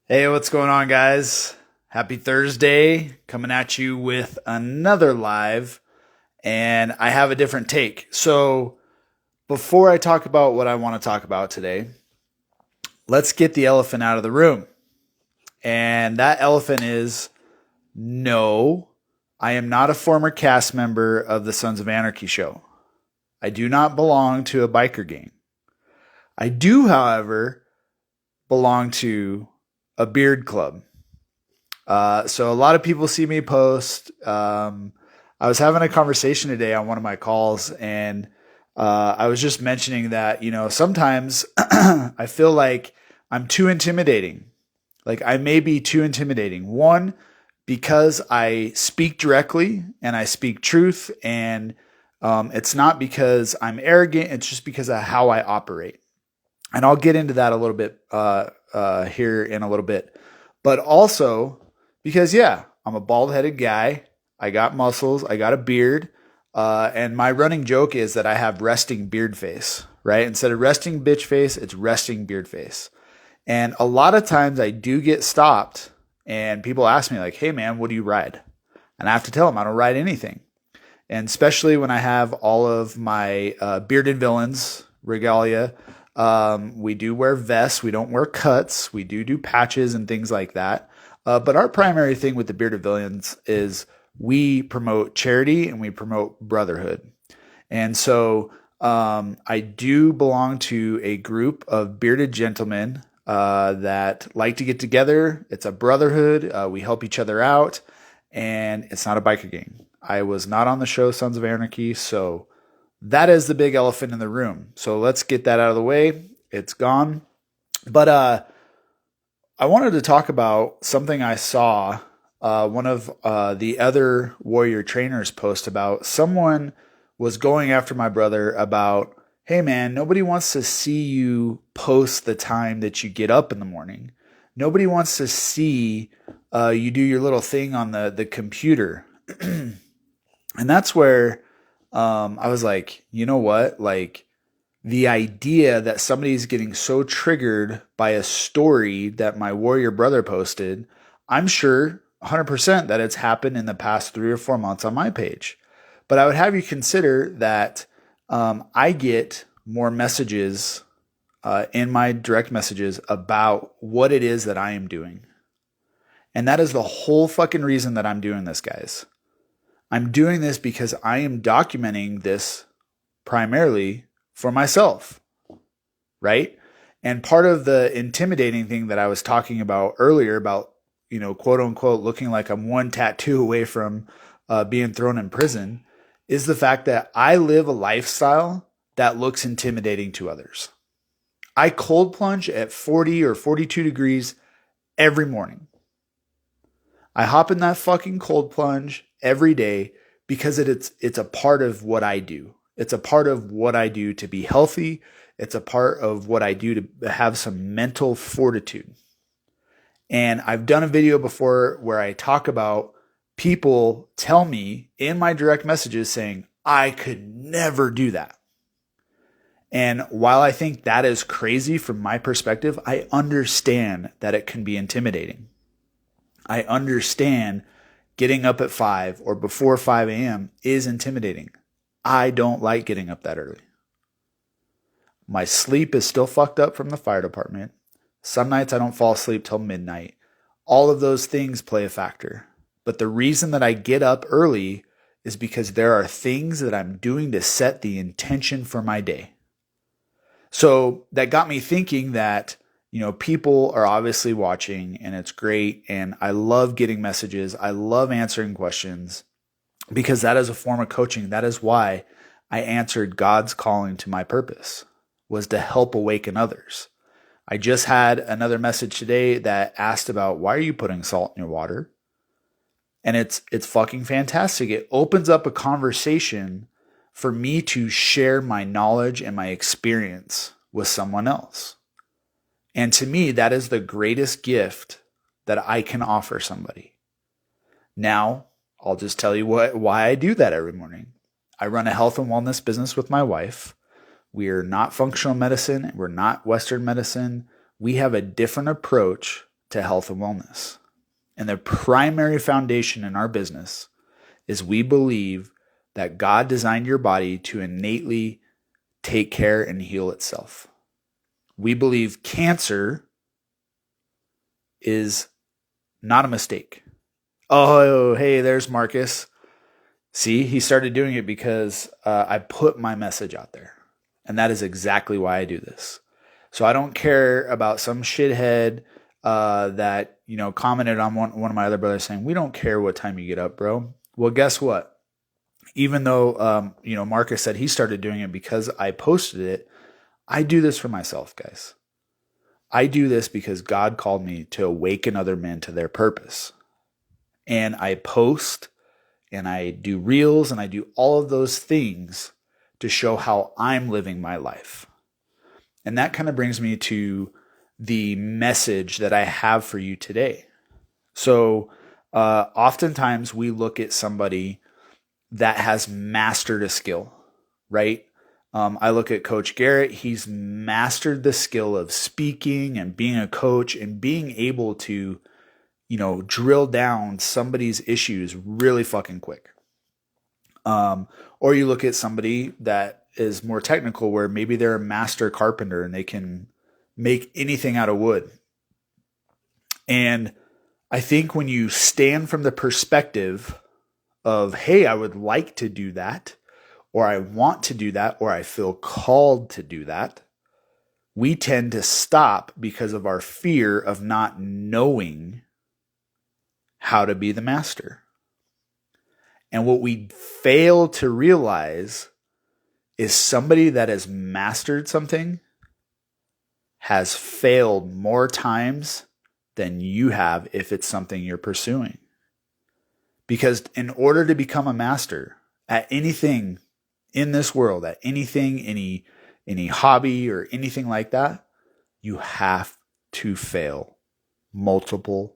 Hey, what's going on, guys? Happy Thursday, coming at you with another live, and I have a different take. So, before I talk about what I want to talk about today, let's get the elephant out of the room. And that elephant is no, I am not a former cast member of the Sons of Anarchy show. I do not belong to a biker gang. I do, however, belong to a beard club. So a lot of people see me post. I was having a conversation today on one of my calls, and I was just mentioning that, sometimes I feel like I'm too intimidating. Like I may be too intimidating. One, because I speak directly and I speak truth, and it's not because I'm arrogant. It's just because of how I operate. And I'll get into that a little bit here in a little bit. But also because, yeah, I'm a bald headed guy. I got muscles. I got a beard. And my running joke is that I have resting beard face, right? Instead of resting bitch face, it's resting beard face. And a lot of times I do get stopped and people ask me, like, hey, man, what do you ride? And I have to tell them I don't ride anything. And especially when I have all of my bearded villains regalia. We do wear vests. We don't wear cuts. We do patches and things like that. But our primary thing with the Bearded Villains is we promote charity and we promote brotherhood. And so I do belong to a group of bearded gentlemen that like to get together. It's a brotherhood. We help each other out. And it's not a biker gang. I was not on the show Sons of Anarchy, so that is the big elephant in the room. So let's get that out of the way. It's gone. But I wanted to talk about something I saw one of the other warrior trainers post about. Someone was going after my brother about, hey man, nobody wants to see you post the time that you get up in the morning. Nobody wants to see you do your little thing on the computer. And that's where I was like, you know what? Like the idea that somebody's getting so triggered by a story that my warrior brother posted, I'm sure 100% that it's happened in the past 3 or 4 months on my page. But I would have you consider that I get more messages in my direct messages about what it is that I am doing. And that is the whole fucking reason that I'm doing this, guys. I'm doing this because I am documenting this primarily for myself, right? And part of the intimidating thing that I was talking about earlier about, quote unquote, looking like I'm one tattoo away from being thrown in prison is the fact that I live a lifestyle that looks intimidating to others. I cold plunge at 40 or 42 degrees every morning. I hop in that fucking cold plunge every day because it's a part of what I do. It's a part of what I do to be healthy. It's a part of what I do to have some mental fortitude. And I've done a video before where I talk about people tell me in my direct messages saying, I could never do that. And while I think that is crazy from my perspective, I understand that it can be intimidating. I understand getting up at 5 or before 5 a.m. is intimidating. I don't like getting up that early. My sleep is still fucked up from the fire department. Some nights I don't fall asleep till midnight. All of those things play a factor. But the reason that I get up early is because there are things that I'm doing to set the intention for my day. So that got me thinking that people are obviously watching and it's great. And I love getting messages. I love answering questions because that is a form of coaching. That is why I answered God's calling to my purpose was to help awaken others. I just had another message today that asked about why are you putting salt in your water? And it's fucking fantastic. It opens up a conversation for me to share my knowledge and my experience with someone else. And to me, that is the greatest gift that I can offer somebody. Now, I'll just tell you why I do that every morning. I run a health and wellness business with my wife. We are not functional medicine. We're not Western medicine. We have a different approach to health and wellness. And the primary foundation in our business is we believe that God designed your body to innately take care and heal itself. We believe cancer is not a mistake. Oh, hey, there's Marcus. See, he started doing it because I put my message out there. And that is exactly why I do this. So I don't care about some shithead that, commented on one of my other brothers saying, we don't care what time you get up, bro. Well, guess what? Even though, Marcus said he started doing it because I posted it, I do this for myself, guys. I do this because God called me to awaken other men to their purpose. And I post and I do reels and I do all of those things to show how I'm living my life. And that kind of brings me to the message that I have for you today. So oftentimes we look at somebody that has mastered a skill, right? I look at Coach Garrett. He's mastered the skill of speaking and being a coach and being able to, drill down somebody's issues really fucking quick. Or you look at somebody that is more technical where maybe they're a master carpenter and they can make anything out of wood. And I think when you stand from the perspective of, hey, I would like to do that, or I want to do that, or I feel called to do that, we tend to stop because of our fear of not knowing how to be the master. And what we fail to realize is somebody that has mastered something has failed more times than you have if it's something you're pursuing. Because in order to become a master at anything in this world, at anything, any hobby or anything like that, you have to fail multiple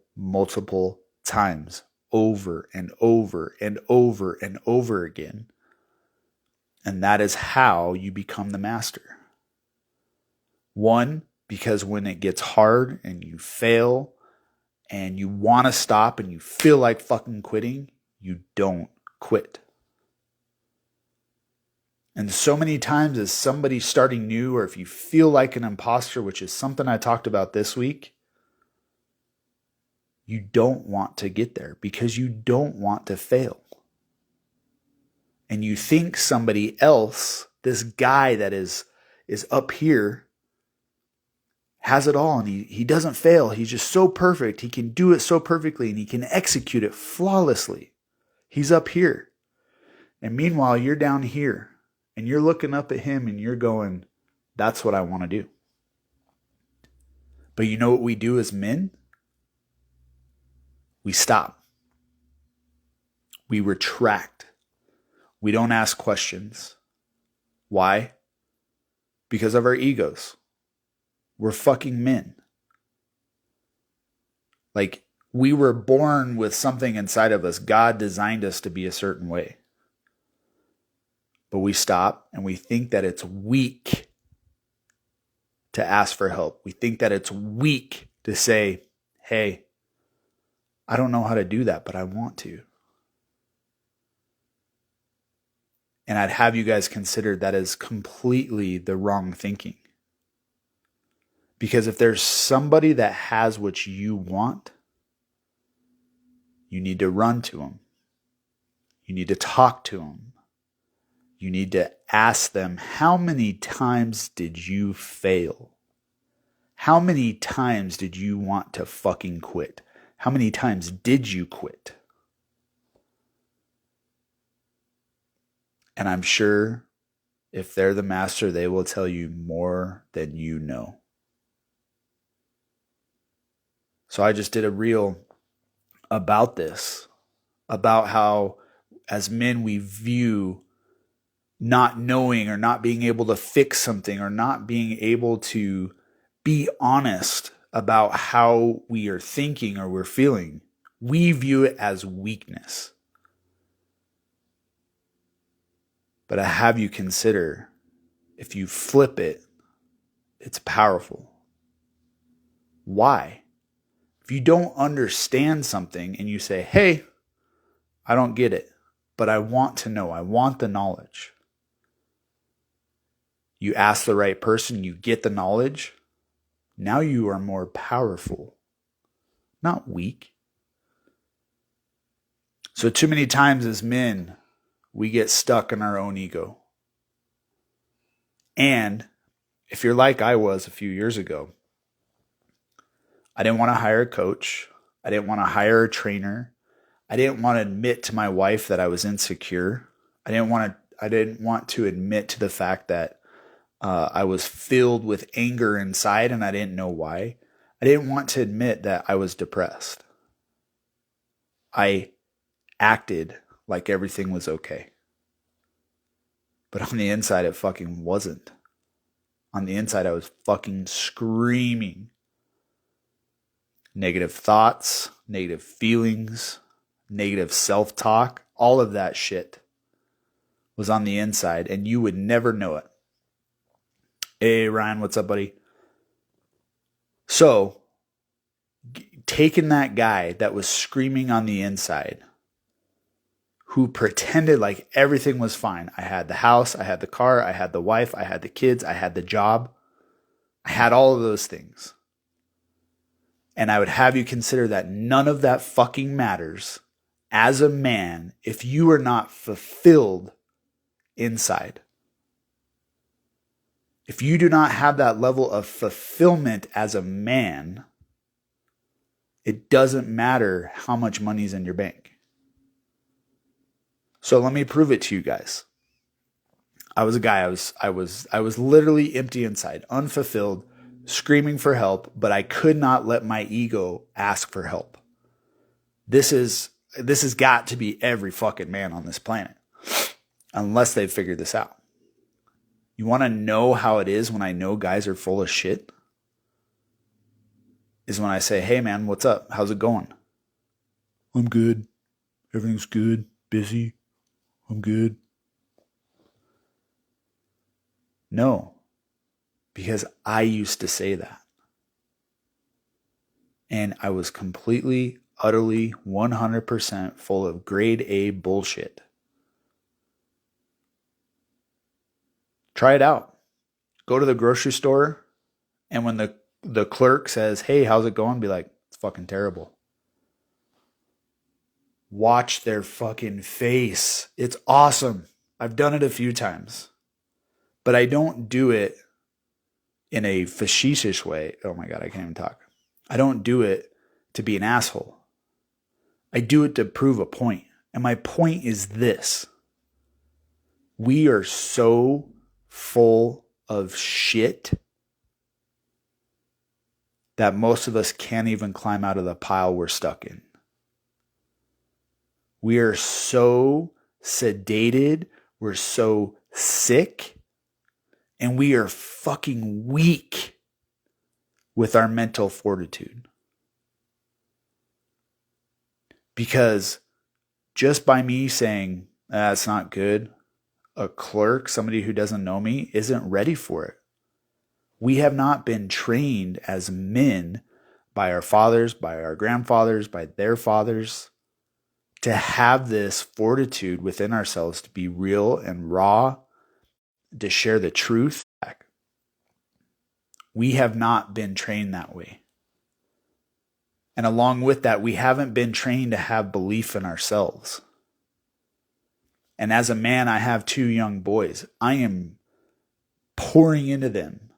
times over and over and over and over again. And that is how you become the master. One, because when it gets hard and you fail and you want to stop and you feel like fucking quitting, you don't quit. And so many times as somebody starting new, or if you feel like an imposter, which is something I talked about this week, you don't want to get there because you don't want to fail. And you think somebody else, this guy that is up here, has it all, and he doesn't fail. He's just so perfect. He can do it so perfectly and he can execute it flawlessly. He's up here. And meanwhile, you're down here and you're looking up at him and you're going, that's what I want to do. But you know what we do as men? We stop. We retract. We don't ask questions. Why? Because of our egos. We're fucking men. Like, we were born with something inside of us. God designed us to be a certain way. But we stop and we think that it's weak to ask for help. We think that it's weak to say, hey, I don't know how to do that, but I want to. And I'd have you guys consider that as completely the wrong thinking. Because if there's somebody that has what you want, you need to run to them. You need to talk to them. You need to ask them, how many times did you fail? How many times did you want to fucking quit? How many times did you quit? And I'm sure if they're the master, they will tell you more than you know. So I just did a reel about this, about how as men we view not knowing or not being able to fix something or not being able to be honest about how we are thinking or we're feeling. We view it as weakness. But I have you consider, if you flip it, it's powerful. Why? If you don't understand something and you say, hey, I don't get it, but I want to know, I want the knowledge. You ask the right person, you get the knowledge. Now you are more powerful, not weak. So too many times as men, we get stuck in our own ego. And if you're like I was a few years ago, I didn't want to hire a coach. I didn't want to hire a trainer. I didn't want to admit to my wife that I was insecure. I didn't want to admit to the fact that I was filled with anger inside and I didn't know why. I didn't want to admit that I was depressed. I acted like everything was okay. But on the inside, it fucking wasn't. On the inside, I was fucking screaming. Negative thoughts, negative feelings, negative self-talk, all of that shit was on the inside, and you would never know it. Hey, Ryan, what's up, buddy? So, taking that guy that was screaming on the inside, who pretended like everything was fine. I had the house, I had the car, I had the wife, I had the kids, I had the job. I had all of those things. And I would have you consider that none of that fucking matters as a man if you are not fulfilled inside. If you do not have that level of fulfillment as a man, it doesn't matter how much money's in your bank. So let me prove it to you guys. I was a guy, I was literally empty inside, unfulfilled, screaming for help, but I could not let my ego ask for help. This has got to be every fucking man on this planet, unless they've figured this out. You want to know how it is when I know guys are full of shit? Is when I say, hey man, what's up? How's it going? I'm good. Everything's good. Busy. I'm good. No, because I used to say that. And I was completely, utterly, 100% full of grade A bullshit. Try it out. Go to the grocery store, and when the clerk says, hey, how's it going? Be like, it's fucking terrible. Watch their fucking face. It's awesome. I've done it a few times. But I don't do it in a facetious way. Oh my God, I can't even talk. I don't do it to be an asshole. I do it to prove a point. And my point is this. We are so full of shit that most of us can't even climb out of the pile we're stuck in. We are so sedated, we're so sick, and we are fucking weak with our mental fortitude. Because just by me saying, that's not good, a clerk, somebody who doesn't know me, isn't ready for it. We have not been trained as men by our fathers, by our grandfathers, by their fathers, to have this fortitude within ourselves to be real and raw, to share the truth. We have not been trained that way. And along with that, we haven't been trained to have belief in ourselves. And as a man, I have 2 young boys. I am pouring into them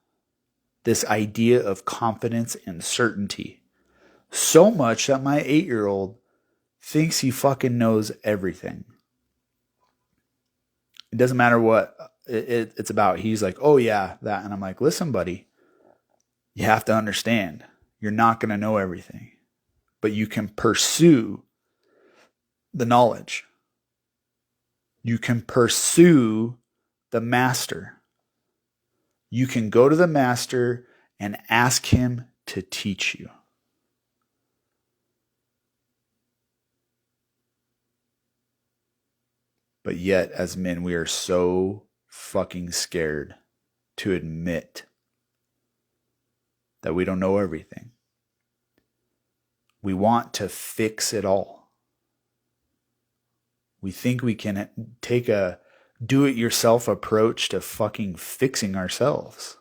this idea of confidence and certainty. So much that my 8-year-old thinks he fucking knows everything. It doesn't matter what it's about. He's like, oh yeah, that. And I'm like, listen, buddy, you have to understand, you're not going to know everything, but you can pursue the knowledge. You can pursue the master. You can go to the master and ask him to teach you. But yet, as men, we are so fucking scared to admit that we don't know everything. we want to fix it all. We think we can take a do-it-yourself approach to fucking fixing ourselves.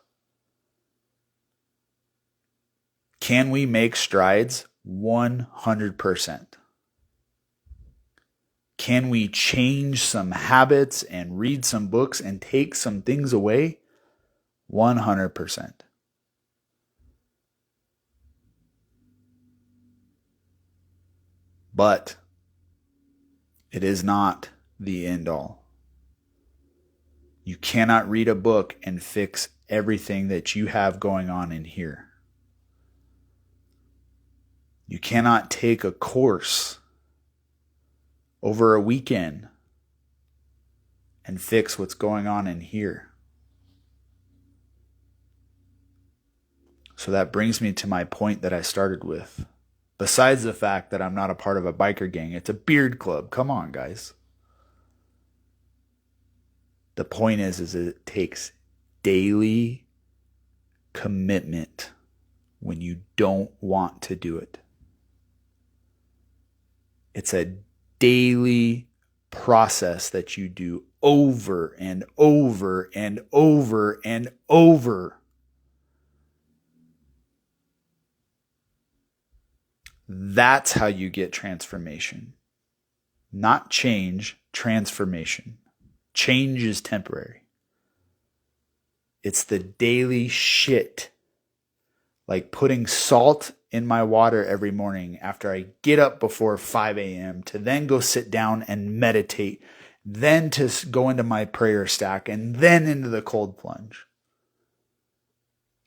Can we make strides? 100%. Can we change some habits and read some books and take some things away? 100%. But it is not the end all. You cannot read a book and fix everything that you have going on in here. You cannot take a course over a weekend and fix what's going on in here. So that brings me to my point that I started with. Besides the fact that I'm not a part of a biker gang, it's a beard club. Come on, guys. The point is it takes daily commitment when you don't want to do it. It's a daily process that you do over and over and over and over. That's how you get transformation. Not change, transformation. Change is temporary. It's the daily shit. Like putting salt in my water every morning after I get up before 5 a.m. to then go sit down and meditate, then to go into my prayer stack, and then into the cold plunge.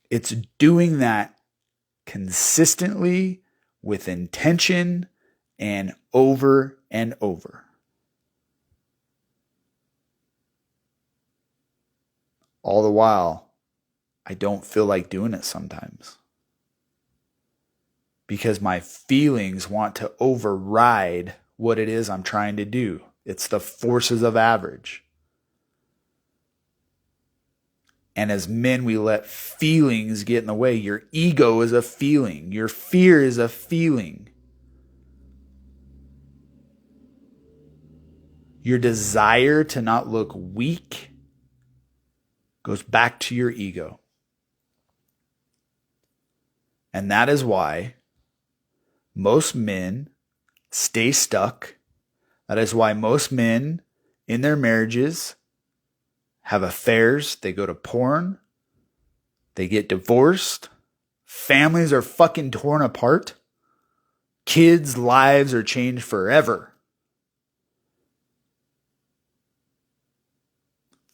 It's doing that consistently with intention and over and over. All the while, I don't feel like doing it sometimes. Because my feelings want to override what it is I'm trying to do. It's the forces of average. And as men, we let feelings get in the way. Your ego is a feeling. Your fear is a feeling. Your desire to not look weak goes back to your ego. And that is why most men stay stuck. That is why most men in their marriages have affairs. They go to porn. They get divorced. Families are fucking torn apart. Kids' lives are changed forever.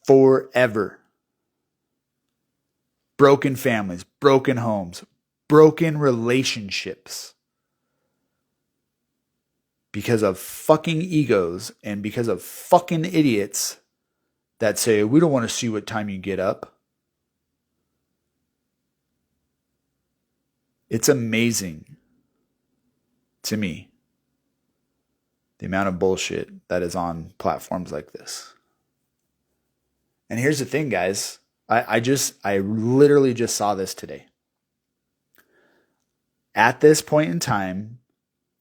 Forever. Broken families, broken homes, broken relationships. Because of fucking egos and because of fucking idiots that say, we don't want to see what time you get up. It's amazing to me the amount of bullshit that is on platforms like this. And here's the thing, guys. I literally just saw this today. At this point in time,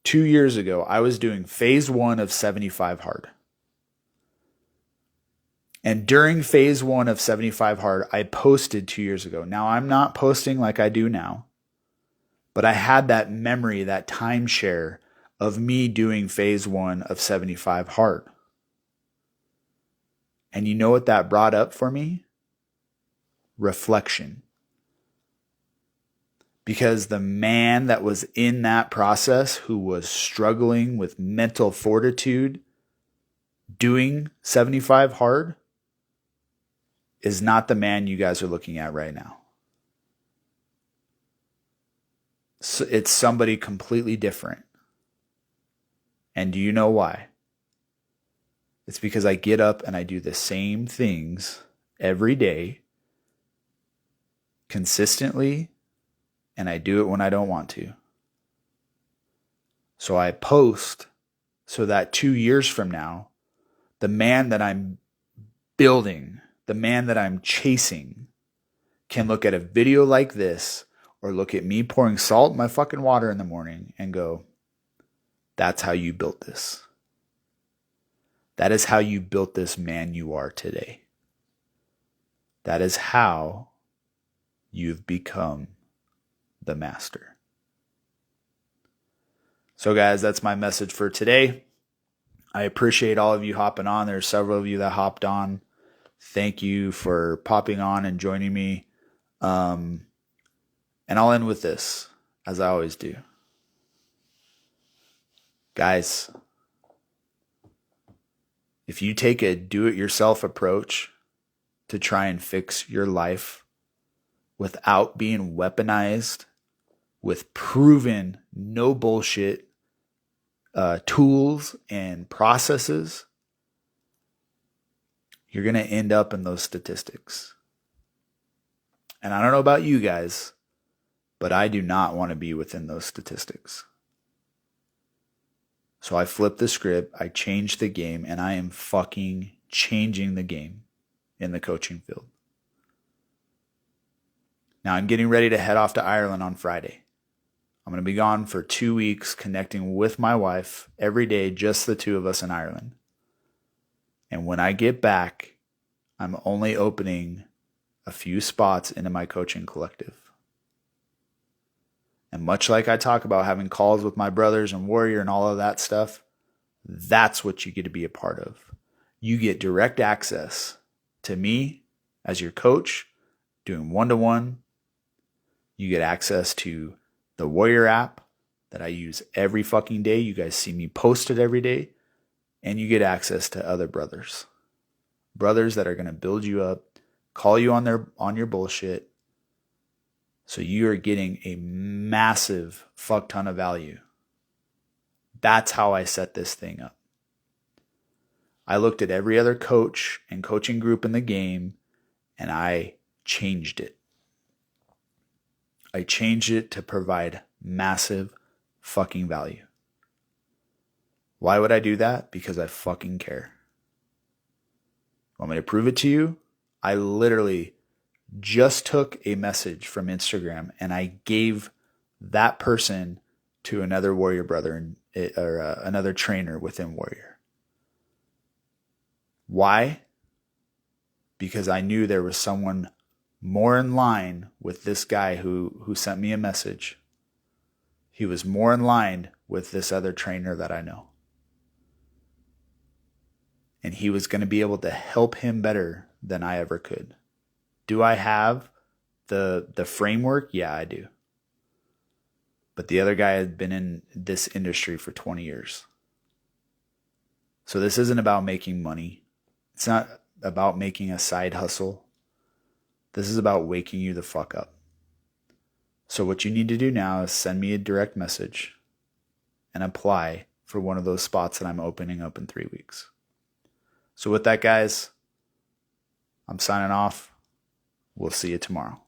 2 years ago, I was doing phase 1 of 75 hard. And during phase 1 of 75 hard, I posted 2 years ago. Now, I'm not posting like I do now, but I had that memory, that timeshare of me doing phase 1 of 75 hard. And you know what that brought up for me? Reflection. Because the man that was in that process who was struggling with mental fortitude doing 75 hard is not the man you guys are looking at right now. So it's somebody completely different. And do you know why? It's because I get up and I do the same things every day, consistently, and I do it when I don't want to. So I post so that 2 years from now, the man that I'm building, the man that I'm chasing, can look at a video like this or look at me pouring salt in my fucking water in the morning and go, that's how you built this. That is how you built this man you are today. That is how you've become the master. So guys, that's my message for today. I appreciate all of you hopping on. There's several of you that hopped on. Thank you for popping on and joining me. And I'll end with this, as I always do. Guys, if you take a do-it-yourself approach to try and fix your life without being weaponized with proven, no bullshit tools and processes, you're going to end up in those statistics. And I don't know about you guys, but I do not want to be within those statistics. So I flipped the script, I changed the game, and I am fucking changing the game in the coaching field. Now I'm getting ready to head off to Ireland on Friday. I'm going to be gone for 2 weeks connecting with my wife every day, just the two of us in Ireland. And when I get back, I'm only opening a few spots into my coaching collective. And much like I talk about having calls with my brothers and Warrior and all of that stuff, that's what you get to be a part of. You get direct access to me as your coach, doing one-to-one. You get access to the Warrior app that I use every fucking day. You guys see me post it every day. And you get access to other brothers. Brothers that are going to build you up, call you on your bullshit. So you are getting a massive fuck ton of value. That's how I set this thing up. I looked at every other coach and coaching group in the game, and I changed it. I changed it to provide massive fucking value. Why would I do that? Because I fucking care. Want me to prove it to you? I literally just took a message from Instagram and I gave that person to another Warrior brother or another trainer within Warrior. Why? Because I knew there was someone more in line with this guy who sent me a message. He was more in line with this other trainer that I know. And he was going to be able to help him better than I ever could. Do I have the framework? Yeah, I do. But the other guy had been in this industry for 20 years. So this isn't about making money. It's not about making a side hustle. This is about waking you the fuck up. So what you need to do now is send me a direct message and apply for one of those spots that I'm opening up in 3 weeks. So with that, guys, I'm signing off. We'll see you tomorrow.